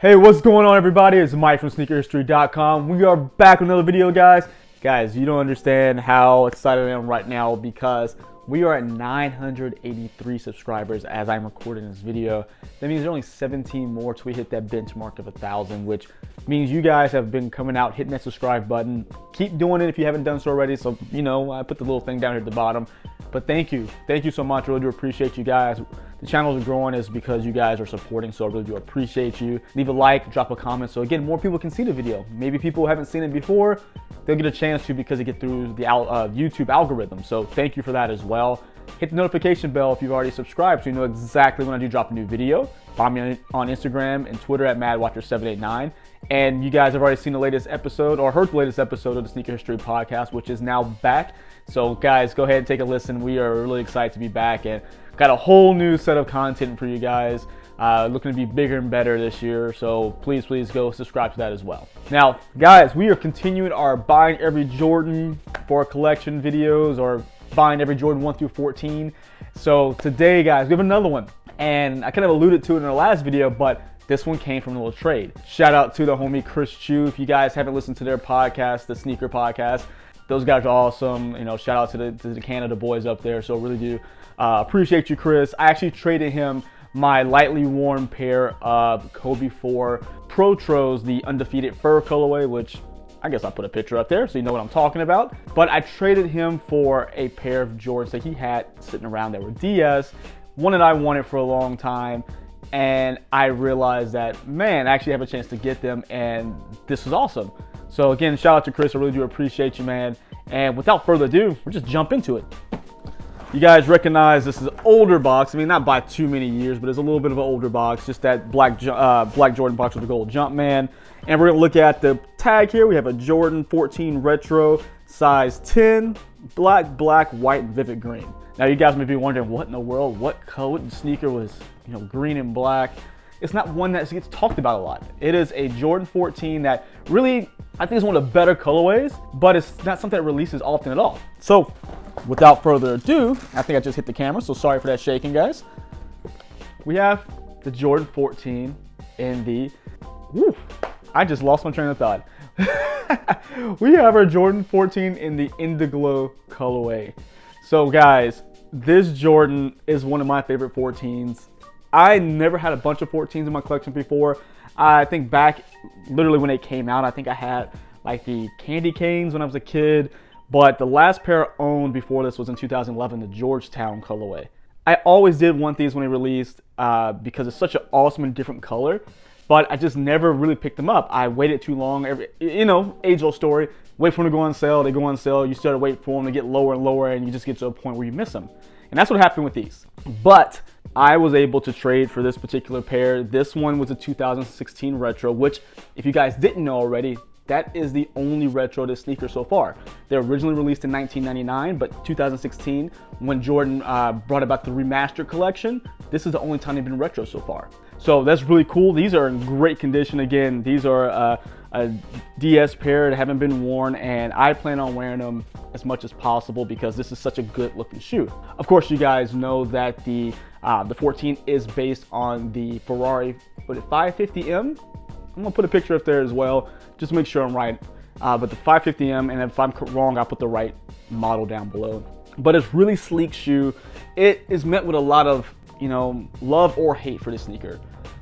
Hey, what's going on, everybody? It's Mike from sneakerhistory.com. We are back with another video, guys. Guys, you don't understand how excited I am right now because we are at 983 subscribers as I'm recording this video. That means there's only 17 more till we hit that benchmark of 1,000, which means you guys have been coming out, hitting that subscribe button. Keep doing it if you haven't done so already. So, I put the little thing down here at the bottom. But thank you so much. Really do appreciate you guys. The channels are growing is because you guys are supporting, so I really do appreciate you. Leave a like, drop a comment, so again, more people can see the video. Maybe people who haven't seen it before, they'll get a chance to because they get through the YouTube algorithm. So thank you for that as well. Hit the notification bell if you've already subscribed so you know exactly when I do drop a new video. Follow me on Instagram and Twitter at MadWatcher789. And you guys have already seen the latest episode or heard the latest episode of the Sneaker History Podcast, which is now back. So guys, go ahead and take a listen. We are really excited to be back and got a whole new set of content for you guys. Looking to be bigger and better this year. So please go subscribe to that as well. Now, guys, we are continuing our buying every Jordan for collection videos or buying every Jordan 1 through 14. So today, guys, we have another one. And I kind of alluded to it in our last video, but this one came from a little trade. Shout out to the homie Chris Chu. If you guys haven't listened to their podcast, the Sneaker Podcast, those guys are awesome. Shout out to the Canada boys up there. So really do appreciate you, Chris. I actually traded him my lightly worn pair of Kobe 4 Protros, the undefeated fur colorway, which I guess I'll put a picture up there so you know what I'm talking about. But I traded him for a pair of Jordans that he had sitting around that were DS, one that I wanted for a long time. And I realized that, man, I actually have a chance to get them, and this is awesome. So again, shout out to Chris. I really do appreciate you, man. And without further ado, we'll just jump into it. You guys recognize this is an older box. I mean, not by too many years, but it's a little bit of an older box. Just that black Jordan box with the gold Jumpman. And we're gonna look at the tag here. We have a Jordan 14 Retro, size 10, black, white, and vivid green. Now you guys may be wondering, what in the world? What color sneaker was, green and black? It's not one that gets talked about a lot. It is a Jordan 14 that really, I think is one of the better colorways, but it's not something that releases often at all. So without further ado, I think I just hit the camera, so sorry for that shaking, guys. We have the Jordan 14 in the, I just lost my train of thought. We have our Jordan 14 in the Indiglo colorway. So guys, this Jordan is one of my favorite 14s. I never had a bunch of 14s in my collection before. I think back literally when they came out, I think I had like the candy canes when I was a kid. But the last pair I owned before this was in 2011, the Georgetown colorway. I always did want these when they released because it's such an awesome and different color. But I just never really picked them up. I waited too long. Age-old story. Wait for them to go on sale. They go on sale. You start to wait for them to get lower and lower, and you just get to a point where you miss them. And that's what happened with these. But I was able to trade for this particular pair. This one was a 2016 Retro, which, if you guys didn't know already, that is the only retro to sneaker so far. They were originally released in 1999, but 2016, when Jordan brought about the remastered collection, this is the only time they've been retro so far. So that's really cool. These are in great condition. Again, these are a DS pair that haven't been worn, and I plan on wearing them as much as possible because this is such a good looking shoe. Of course, you guys know that the 14 is based on the Ferrari 550M. I'm gonna put a picture up there as well, just to make sure I'm right. But the 550M, and if I'm wrong, I'll put the right model down below. But it's really sleek shoe. It is met with a lot of, love or hate for this sneaker,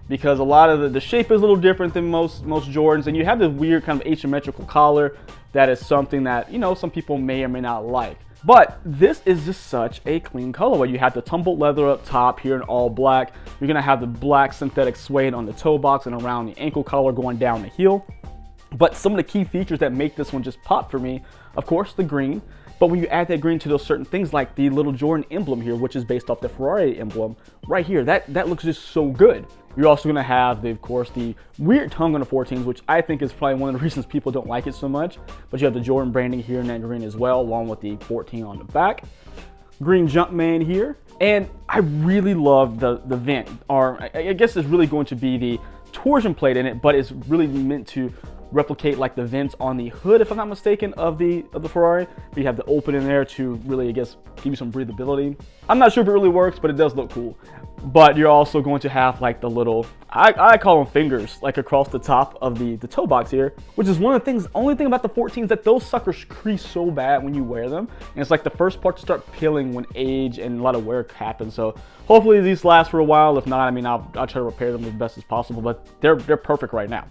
because a lot of the shape is a little different than most Jordans, and you have this weird kind of asymmetrical collar that is something that, some people may or may not like. But this is just such a clean colorway. You have the tumbled leather up top here in all black. You're gonna have the black synthetic suede on the toe box and around the ankle collar going down the heel. But some of the key features that make this one just pop for me, of course, the green. But when you add that green to those certain things like the little Jordan emblem here, which is based off the Ferrari emblem right here, that looks just so good. You're also gonna have, of course, the weird tongue on the 14s, which I think is probably one of the reasons people don't like it so much. But you have the Jordan branding here in that green as well, along with the 14 on the back. Green Jumpman here. And I really love the vent, or I guess it's really going to be the torsion plate in it, but it's really meant to replicate like the vents on the hood, if I'm not mistaken, of the Ferrari. You have the open in there to really, I guess, give you some breathability. I'm not sure if it really works, but it does look cool. But you're also going to have like the little, I call them fingers, like across the top of the toe box here, which is one of the things, only thing about the 14s, that those suckers crease so bad when you wear them. And it's like the first part to start peeling when age and a lot of wear happens. So hopefully these last for a while. If not, I mean, I'll try to repair them as best as possible, but they're perfect right now.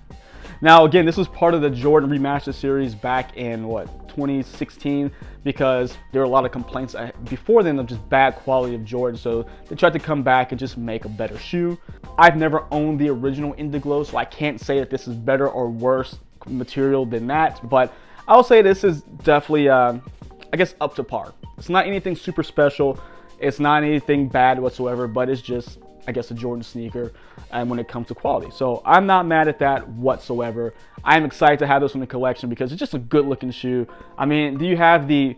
Now, again, this was part of the Jordan Remastered series back in, what, 2016, because there were a lot of complaints before then of just bad quality of Jordan, so they tried to come back and just make a better shoe. I've never owned the original Indiglo, so I can't say that this is better or worse material than that, but I'll say this is definitely, I guess, up to par. It's not anything super special. It's not anything bad whatsoever, but it's just, I guess, a Jordan sneaker and when it comes to quality. So I'm not mad at that whatsoever. I'm excited to have this in the collection because it's just a good looking shoe. I mean, do you have the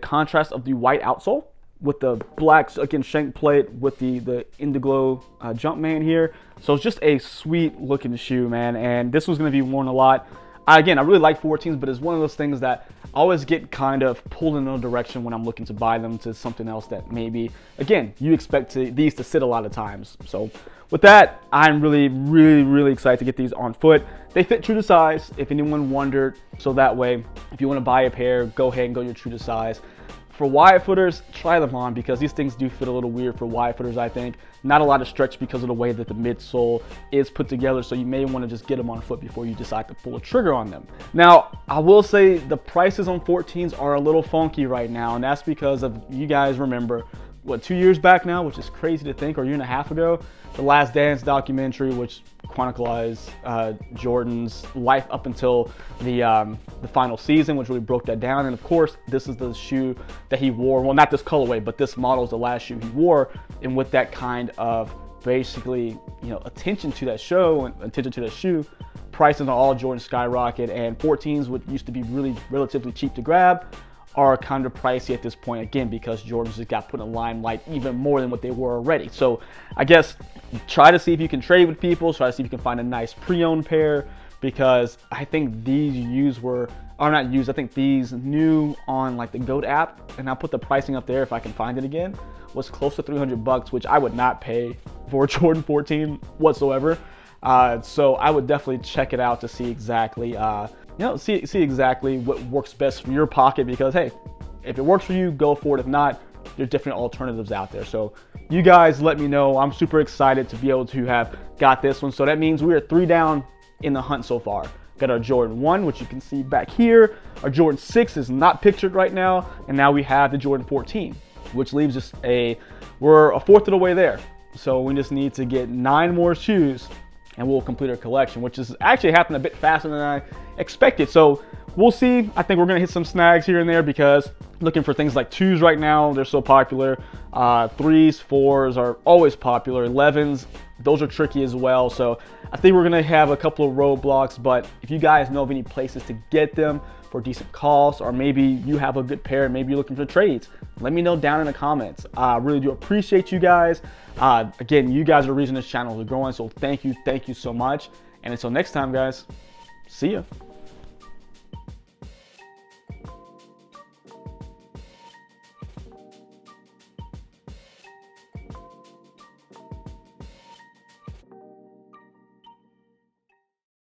contrast of the white outsole with the black, again, shank plate with the Indiglo Jumpman here. So it's just a sweet looking shoe, man. And this was going to be worn a lot. Again, I really like 14s, but it's one of those things that I always get kind of pulled in another direction when I'm looking to buy them to something else that maybe, again, you expect these to sit a lot of times. So with that, I'm really excited to get these on foot. They fit true to size, if anyone wondered. So that way, if you want to buy a pair, go ahead and go your true to size. For wide footers, try them on because these things do fit a little weird for wide footers, I think. Not a lot of stretch because of the way that the midsole is put together, so you may want to just get them on foot before you decide to pull a trigger on them. Now, I will say the prices on 14s are a little funky right now, and that's because of, you guys remember, what, 2 years back now, which is crazy to think, or a year and a half ago, the Last Dance documentary, which chronicles Jordan's life up until the final season, which really broke that down. And of course, this is the shoe that he wore. Well, not this colorway, but this model is the last shoe he wore. And with that kind of basically, you know, attention to that show and attention to that shoe, prices on all Jordan skyrocket, and 14s, which used to be really relatively cheap to grab, are kind of pricey at this point, again, because Jordans just got put in the limelight even more than what they were already. So I guess try to see if you can trade with people, try to see if you can find a nice pre-owned pair, because I think these used are not used, I think these new on like the GOAT app, and I'll put the pricing up there if I can find it again, was close to 300 bucks, which I would not pay for a Jordan 14 whatsoever. So I would definitely check it out to see exactly, see exactly what works best for your pocket, because hey, if it works for you, go for it. If not, there's different alternatives out there. So you guys let me know. I'm super excited to be able to have got this one. So that means we are 3 down in the hunt so far. Got our Jordan 1, which you can see back here. Our Jordan 6 is not pictured right now. And now we have the Jordan 14, which leaves us we're a fourth of the way there. So we just need to get 9 more shoes and we'll complete our collection, which is actually happening a bit faster than I expected. So we'll see. I think we're gonna hit some snags here and there because looking for things like 2s right now, they're so popular. 3s, 4s are always popular. 11s, those are tricky as well. So I think we're gonna have a couple of roadblocks, but if you guys know of any places to get them for decent costs, or maybe you have a good pair and maybe you're looking for trades, let me know down in the comments. I really do appreciate you guys. Again, you guys are the reason this channel is growing, so thank you so much. And until next time, guys, see ya.